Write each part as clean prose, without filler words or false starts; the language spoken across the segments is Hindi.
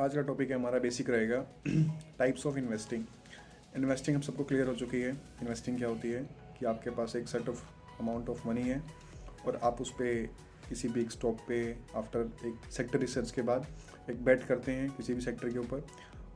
आज का टॉपिक है हमारा बेसिक रहेगा टाइप्स ऑफ इन्वेस्टिंग। इन्वेस्टिंग हम सबको क्लियर हो चुकी है। इन्वेस्टिंग क्या होती है कि आपके पास एक set of amount of money है और आप उस पर किसी भी एक स्टॉक पे आफ्टर एक सेक्टर रिसर्च के बाद एक बेट करते हैं किसी भी सेक्टर के ऊपर,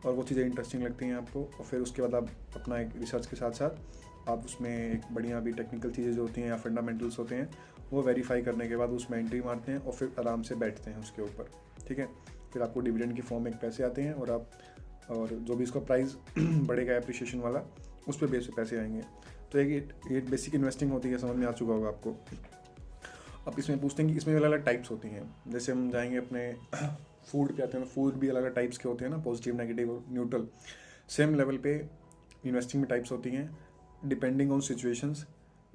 और वो चीज़ें इंटरेस्टिंग लगती हैं आपको, और फिर उसके बाद आप अपना एक रिसर्च के साथ साथ आप उसमें एक बढ़िया भी टेक्निकल चीज़ें जो होती हैं या फंडामेंटल्स होते हैं वो वेरीफाई करने के बाद उसमें एंट्री मारते हैं और फिर आराम से बैठते हैं उसके ऊपर। ठीक है, फिर आपको डिविडेंड की फॉर्म में पैसे आते हैं और जो भी इसका प्राइस बढ़ेगा एप्रिशिएशन वाला उस पर बेस पे पैसे आएंगे। तो ये बेसिक इन्वेस्टिंग होती है, समझ में आ चुका होगा आपको। अब इसमें पूछते हैं कि इसमें अलग अलग टाइप्स होती हैं। जैसे हम जाएंगे अपने फूड पे आते हैं, फूड भी अलग अलग टाइप्स के होते हैं ना, पॉजिटिव, नेगेटिव और न्यूट्रल। सेम लेवल पे इन्वेस्टिंग में टाइप्स होती हैं डिपेंडिंग ऑन सिचुएशंस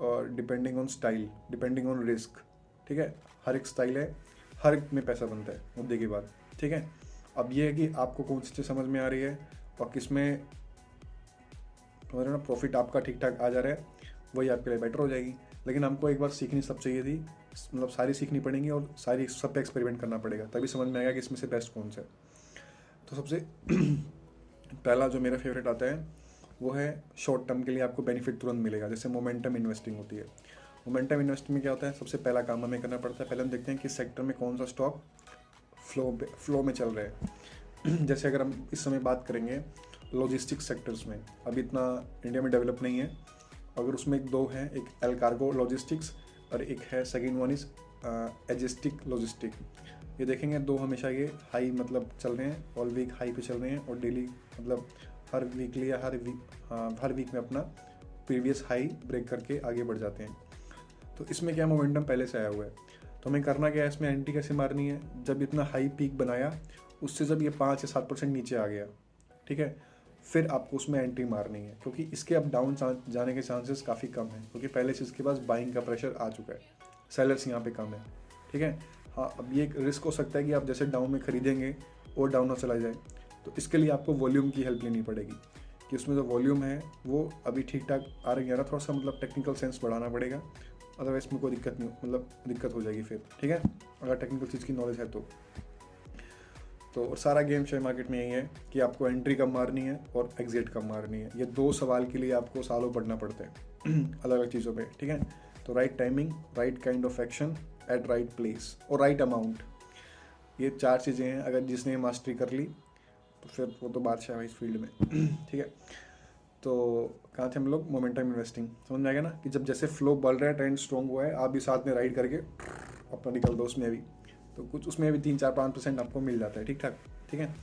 और depending on style, depending on risk. ठीक है, हर एक स्टाइल है, हर एक में पैसा बनता है मुद्दे की बात। ठीक है, अब ये है कि आपको कौन सी चीज़ समझ में आ रही है और किस में ना प्रॉफिट आपका ठीक ठाक आ जा रहा है, वही आपके लिए बेटर हो जाएगी। लेकिन हमको एक बार सीखनी सब चाहिए थी, मतलब सारी सीखनी पड़ेंगी और सारी सब पे एक्सपेरिमेंट करना पड़ेगा, तभी समझ में आएगा कि इसमें से बेस्ट कौन सा है। तो सबसे पहला जो मेरा फेवरेट आता है वो है शॉर्ट टर्म के लिए आपको बेनिफिट तुरंत मिलेगा, जैसे मोमेंटम इन्वेस्टिंग होती है। मोमेंटम इन्वेस्टिंग में क्या होता है, सबसे पहला काम हमें करना पड़ता है, पहले हम देखते हैं कि सेक्टर में कौन सा स्टॉक फ्लो में चल रहा है। जैसे अगर हम इस समय बात करेंगे लॉजिस्टिक्स सेक्टर्स में, अभी इतना इंडिया में डेवलप नहीं है। अगर उसमें दो हैं, एक एल कार्गो लॉजिस्टिक्स और एक है सेकेंड वन इज एजिस्टिक लॉजिस्टिक। ये देखेंगे दो हमेशा ये हाई मतलब चल रहे हैं, ऑल वीक हाई पे चल रहे हैं और डेली मतलब हर वीकली या हर वीक में अपना प्रीवियस हाई ब्रेक करके आगे बढ़ जाते हैं। तो इसमें क्या मोमेंटम पहले से आया हुआ है, तो हमें करना क्या है, इसमें एंट्री कैसे मारनी है, जब इतना हाई पीक बनाया उससे जब ये 5 या 7% नीचे आ गया, ठीक है, फिर आपको उसमें एंट्री मारनी है, क्योंकि इसके अब डाउन जाने के चांसेस काफ़ी कम हैं, क्योंकि पहले से इसके पास बाइंग का प्रेशर आ चुका है, सेलर्स यहाँ पे कम है। ठीक है, हाँ, अब ये एक रिस्क हो सकता है कि आप जैसे डाउन में खरीदेंगे और डाउन ना चला जाए, तो इसके लिए आपको वॉल्यूम की हेल्प लेनी पड़ेगी कि उसमें जो वॉल्यूम है वो अभी ठीक ठाक आ रही है ना, थोड़ा सा मतलब टेक्निकल सेंस बढ़ाना पड़ेगा, अदरवाइज इसमें कोई दिक्कत नहीं, मतलब दिक्कत हो जाएगी फिर। ठीक है, अगर टेक्निकल चीज़ की नॉलेज है तो सारा गेम शेयर मार्केट में यही है कि आपको एंट्री कब मारनी है और एग्जिट कब मारनी है। ये दो सवाल के लिए आपको सालों पढ़ना पड़ता है अलग अलग चीज़ों पे। ठीक है, तो right timing, right kind of action at right place और राइट अमाउंट, ये 4 चीज़ें हैं। अगर जिसने मास्टरी कर ली तो फिर वो तो बादशाह है इस फील्ड में। ठीक है, तो कहाँ थे हम लोग, मोमेंटम इन्वेस्टिंग। समझ में आएगा ना कि जब जैसे फ्लो बढ़ रहा है, ट्रेंड स्ट्रॉन्ग हुआ है, आप भी साथ में राइड करके अपना निकल दो उसमें भी, तो कुछ उसमें भी 3-4-5% आपको मिल जाता है ठीक ठाक। ठीक है,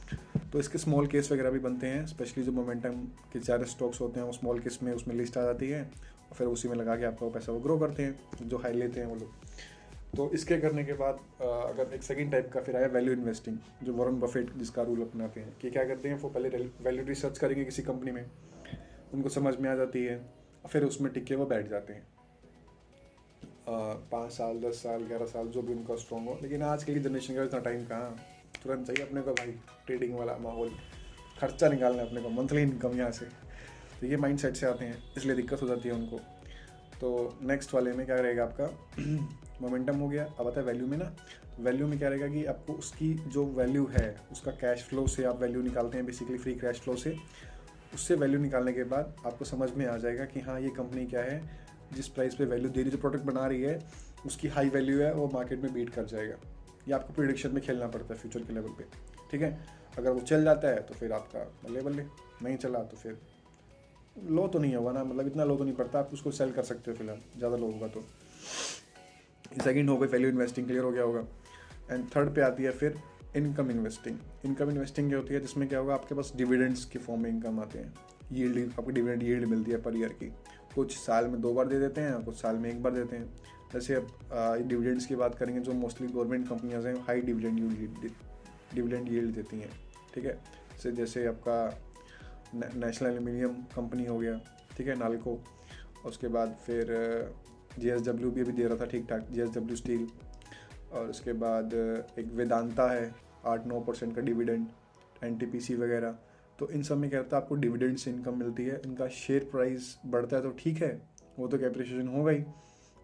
तो इसके स्मॉल केस वगैरह भी बनते हैं, स्पेशली जो मोमेंटम के 4 स्टॉक्स होते हैं वो स्मॉल केस में उसमें लिस्ट आ जाती है और फिर उसी में लगा के आपका पैसा वो ग्रो करते हैं जो हाई लेते हैं वो लोग। तो इसके करने के बाद अगर एक सेकंड टाइप का फिर आया वैल्यू इन्वेस्टिंग, जो वॉरेन बफेट जिसका रूल अपनाते हैं कि क्या करते हैं, वो पहले वैल्यू रिसर्च करेंगे किसी कंपनी में, उनको समझ में आ जाती है और फिर उसमें टिके वो बैठ जाते हैं 5 साल 10 साल 11 साल जो भी उनका स्ट्रॉन्ग हो। लेकिन आज की जनरेशन का इतना टाइम कहाँ, तुरंत चाहिए अपने को भाई, ट्रेडिंग वाला माहौल, खर्चा निकालना है अपने को, मंथली इनकम यहाँ से। तो ये माइंड सेट से आते हैं, इसलिए दिक्कत हो जाती है उनको। तो नेक्स्ट वाले में क्या रहेगा आपका मोमेंटम हो गया। अब आता है वैल्यू में ना, वैल्यू में क्या रहेगा कि आपको उसकी जो वैल्यू है उसका कैश फ्लो से आप वैल्यू निकालते हैं, बेसिकली फ्री कैश फ्लो से। उससे वैल्यू निकालने के बाद आपको समझ में आ जाएगा कि हाँ ये कंपनी क्या है, जिस प्राइस पे वैल्यू दे रही, जो प्रोडक्ट बना रही है उसकी हाई वैल्यू है, वो मार्केट में बीट कर जाएगा। ये आपको प्रेडिक्शन में खेलना पड़ता है फ्यूचर के लेवल पे। ठीक है, अगर वो चल जाता है तो फिर आपका बल्ले बल्ले, नहीं चला तो फिर लो तो नहीं होगा ना, मतलब इतना लो तो नहीं पड़ता, आप उसको सेल कर सकते हो फिलहाल, ज़्यादा लो होगा तो। सेकंड हो गई वैल्यू इन्वेस्टिंग, क्लियर हो गया होगा। एंड थर्ड पे आती है फिर इनकम इन्वेस्टिंग। इनकम इन्वेस्टिंग क्या होती है, जिसमें क्या होगा, आपके पास डिविडेंड्स की फॉर्म में इनकम आते हैं, यील्ड, आपको डिविडेंड यील्ड मिलती है पर ईयर की। कुछ साल में 2 बार दे देते हैं, कुछ साल में 1 बार देते हैं। जैसे अब डिविडेंड्स की बात करेंगे, जो मोस्टली गवर्नमेंट कंपनियां हैं हाई डिविडेंड यील्ड देती हैं। ठीक है, जैसे आपका नेशनल एल्यूमिनियम कंपनी हो गया, ठीक है, नाल्को। उसके बाद फिर JSW भी अभी दे रहा था ठीक ठाक, JSW स्टील। और उसके बाद एक वेदांता है 8-9% का डिविडेंड, NTPC वगैरह। तो इन सब में क्या होता है, आपको डिविडेंड से इनकम मिलती है। इनका शेयर प्राइस बढ़ता है तो ठीक है, वो तो एप्रिसिएशन होगा ही,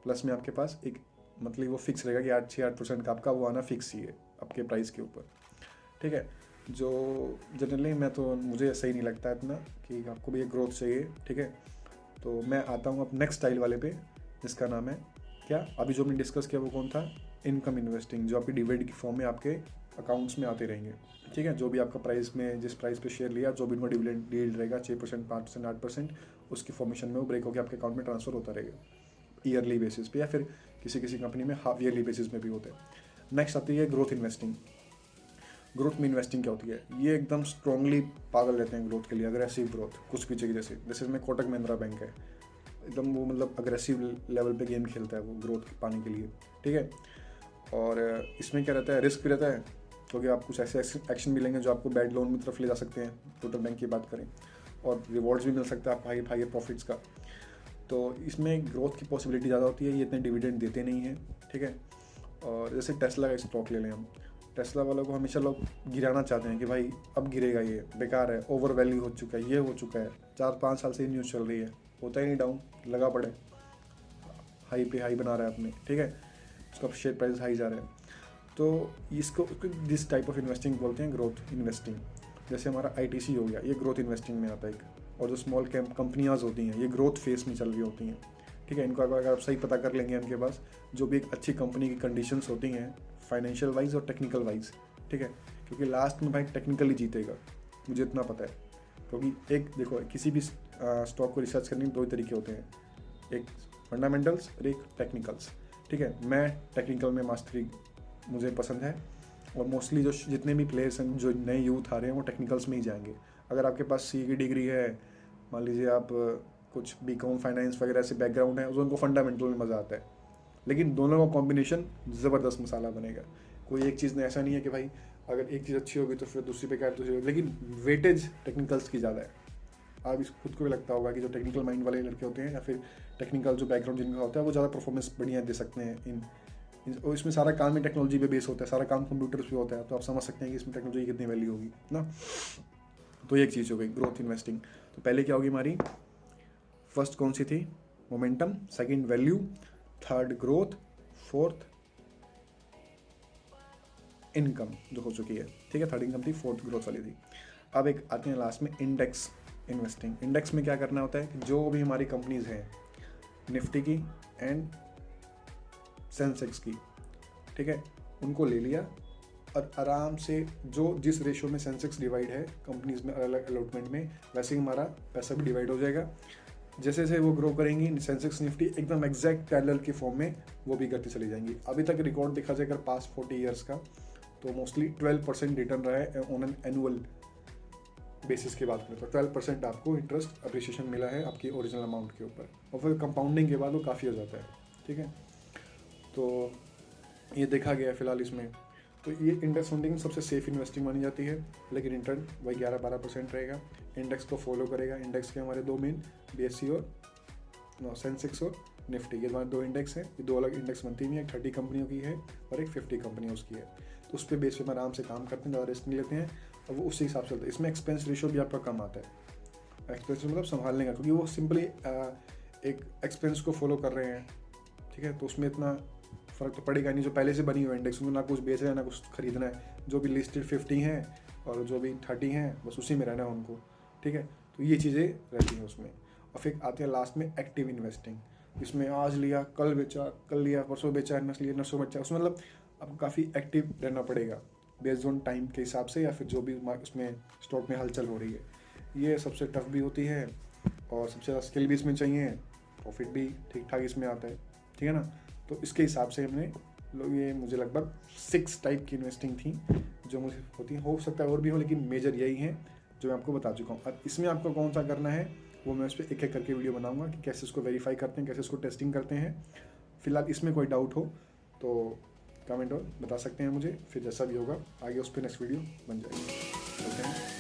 प्लस में आपके पास एक मतलब वो फिक्स रहेगा कि 8-6-8% का आपका वो आना फिक्स ही है आपके प्राइस के ऊपर। ठीक है, जो जनरली मुझे सही नहीं लगता इतना कि आपको भी ये ग्रोथ चाहिए, ठीक है। तो मैं आता हूँ अब नेक्स्ट स्टाइल वाले पे, जिसका नाम है क्या, अभी जो हमने डिस्कस किया वो कौन था, इनकम इन्वेस्टिंग, जो आपकी डिविडेंड की फॉर्म में आपके अकाउंट्स में आते रहेंगे, ठीक है। जो भी आपका प्राइस में, जिस प्राइस पे शेयर लिया, जो भी उनका डिविडेंड यील्ड रहेगा 6%, 5%, 8%, उसकी फॉर्मेशन में वो ब्रेक होकर आपके अकाउंट में ट्रांसफर होता रहेगा ईयरली बेसिस पे, या फिर किसी किसी कंपनी में हाफ ईयरली बेसिस में भी होते हैं। नेक्स्ट आती है ग्रोथ इन्वेस्टिंग। ग्रोथ में इन्वेस्टिंग क्या होती है, ये एकदम स्ट्रांगली पागल रहते हैं ग्रोथ के लिए, अग्रेसिव ग्रोथ, कुछ पीछे की जैसे इसमें कोटक महिंद्रा बैंक है, एकदम वो मतलब अग्रेसिव लेवल पे गेम खेलता है वो ग्रोथ पाने के लिए, ठीक है। और इसमें क्या रहता है, रिस्क भी रहता है, क्योंकि आप कुछ ऐसे एक्शन भी लेंगे जो आपको बैड लोन की तरफ ले जा सकते हैं, टोटल बैंक की बात करें, और रिवॉर्ड्स भी मिल सकता है आप हाई प्रॉफिट्स का। तो इसमें ग्रोथ की पॉसिबिलिटी ज़्यादा होती है, ये इतने डिविडेंड देते नहीं हैं, ठीक है। और जैसे टेस्ला का स्टॉक ले लें हम, टेस्ला वालों को हमेशा लोग गिराना चाहते हैं कि भाई अब गिरेगा, ये बेकार है, ओवर वैल्यू हो चुका है, ये हो चुका है, 4-5 साल से न्यूज़ चल रही है, होता ही नहीं डाउन, लगा पड़े, हाई पे हाई बना रहा है अपने, ठीक है, उसका शेयर प्राइस हाई जा रहा है। तो इसको दिस टाइप ऑफ इन्वेस्टिंग बोलते हैं ग्रोथ इन्वेस्टिंग। जैसे हमारा ITC हो गया, ये ग्रोथ इन्वेस्टिंग में आता है एक। और जो स्मॉल कैप कंपनियाज होती हैं, ये ग्रोथ फेस में चल रही होती हैं, ठीक है। इनको अगर आप सही पता कर लेंगे, इनके पास जो भी एक अच्छी कंपनी की कंडीशंस होती हैं फाइनेंशियल वाइज और टेक्निकल वाइज, ठीक है, क्योंकि लास्ट में भाई टेक्निकली जीतेगा, मुझे इतना पता है। क्योंकि एक देखो, किसी भी स्टॉक को रिसर्च करने के 2 तरीके होते हैं, एक फंडामेंटल्स और एक टेक्निकल्स, ठीक है। मैं टेक्निकल में मास्टरी मुझे पसंद है, और मोस्टली जो जितने भी प्लेयर्स हैं, जो नए यूथ आ रहे हैं, वो टेक्निकल्स में ही जाएंगे। अगर आपके पास CA की डिग्री है, मान लीजिए आप कुछ BCom फाइनेंस वगैरह से बैकग्राउंड है, उनको फंडामेंटल में मज़ा आता है, लेकिन दोनों का कॉम्बिनेशन ज़बरदस्त मसाला बनेगा। कोई एक चीज़ में ऐसा नहीं है कि भाई अगर एक चीज़ अच्छी होगी तो फिर दूसरी पे क्या दूसरी होगी, लेकिन वेटेज टेक्निकल्स की ज़्यादा है। आप इस खुद को भी लगता होगा कि जो टेक्निकल माइंड वाले लड़के होते हैं, या फिर टेक्निकल जो बैकग्राउंड जिनका होता है, वो ज़्यादा परफॉर्मेंस बढ़िया दे सकते हैं और इसमें सारा काम ही टेक्नोलॉजी पे बेस होता है, सारा काम कंप्यूटर्स पे होता है, तो आप समझ सकते हैं कि इसमें टेक्नोलॉजी की कितनी वैल्यू होगी ना। तो ये एक चीज़ हो गई ग्रोथ इन्वेस्टिंग। तो पहले क्या होगी हमारी, फर्स्ट कौन सी थी, momentum, second value, third growth, fourth income जो हो चुकी है, ठीक है। थर्ड इनकम थी, फोर्थ ग्रोथ वाली थी। अब एक आते हैं लास्ट में इंडेक्स इन्वेस्टिंग। इंडेक्स में क्या करना होता है कि जो भी हमारी कंपनीज हैं, निफ्टी की एंड सेंसेक्स की, ठीक है, उनको ले लिया और आराम से जो जिस रेशो में सेंसेक्स डिवाइड है कंपनीज में अलग अलग अलॉटमेंट में, वैसे ही हमारा पैसा भी डिवाइड हो जाएगा। जैसे जैसे वो ग्रो करेंगी, सेंसेक्स निफ्टी एकदम एग्जैक्ट पैरेलल के फॉर्म में वो भी करती चली जाएंगी। अभी तक रिकॉर्ड देखा जाए अगर पास्ट 40 ईयर्स का, तो मोस्टली 12% रिटर्न रहा है ऑन एन एनुअल बेसिस की बात करें तो 12% आपको इंटरेस्ट अप्रिशिएशन मिला है आपकी ओरिजिनल अमाउंट के ऊपर, और फिर कंपाउंडिंग के बाद वो काफ़ी हो जाता है, ठीक है। तो ये देखा गया फिलहाल इसमें। तो ये इंडेक्स फंडिंग सबसे सेफ इन्वेस्टिंग मानी जाती है, लेकिन रिटर्न वही 11-12% रहेगा। इंडेक्स को फॉलो करेगा। इंडेक्स के हमारे 2 मेन, BSE और सेंसेक्स और निफ्टी, ये हमारे 2 इंडेक्स हैं। ये 2 अलग इंडेक्स बनती हुई हैं, एक 30 कंपनियों की है और एक 50 कंपनियों की है। तो उस पर बेस पे हम आराम से काम करते हैं, ज़्यादा रिस्क नहीं लेते हैं, और वो उसी हिसाब से चलता है। इसमें एक्सपेंस रेशियो भी आपका कम आता है। एक्सपेंस मतलब संभालने का, क्योंकि वो सिंपली एक एक्सपेंस को फॉलो कर रहे हैं, ठीक है। तो उसमें इतना फ़र्क तो पड़ेगा नहीं। जो पहले से बनी हुई इंडेक्स, उनको ना कुछ बेचना है ना कुछ खरीदना है। जो भी लिस्टेड 50 हैं और जो भी 30 हैं, बस उसी में रहना है उनको, ठीक है। तो ये चीज़ें रहती हैं उसमें। और फिर आते हैं लास्ट में एक्टिव इन्वेस्टिंग। इसमें आज लिया, कल बेचा, कल लिया, परसों बेचा, नसों बेचा। उसमें मतलब आपको काफ़ी एक्टिव रहना पड़ेगा बेस्ड ऑन टाइम के हिसाब से, या फिर जो भी उसमें स्टॉक में हलचल हो रही है। ये सबसे टफ भी होती है और सबसे ज़्यादा स्किल भी इसमें चाहिए, प्रॉफिट भी ठीक ठाक इसमें आता है, ठीक है ना। तो इसके हिसाब से हमने लोग, ये मुझे लगभग 6 टाइप की इन्वेस्टिंग थी जो मुझे होती है। हो सकता है और भी हो, लेकिन मेजर यही है जो मैं आपको बता चुका हूँ। अब इसमें आपको कौन सा करना है वो मैं उस पर एक एक करके वीडियो बनाऊंगा कि कैसे इसको वेरीफाई करते हैं, कैसे इसको टेस्टिंग करते हैं। फिलहाल इसमें कोई डाउट हो तो कमेंट और बता सकते हैं मुझे, फिर जैसा भी होगा आगे उस पर नेक्स्ट वीडियो बन जाएगी। ओके।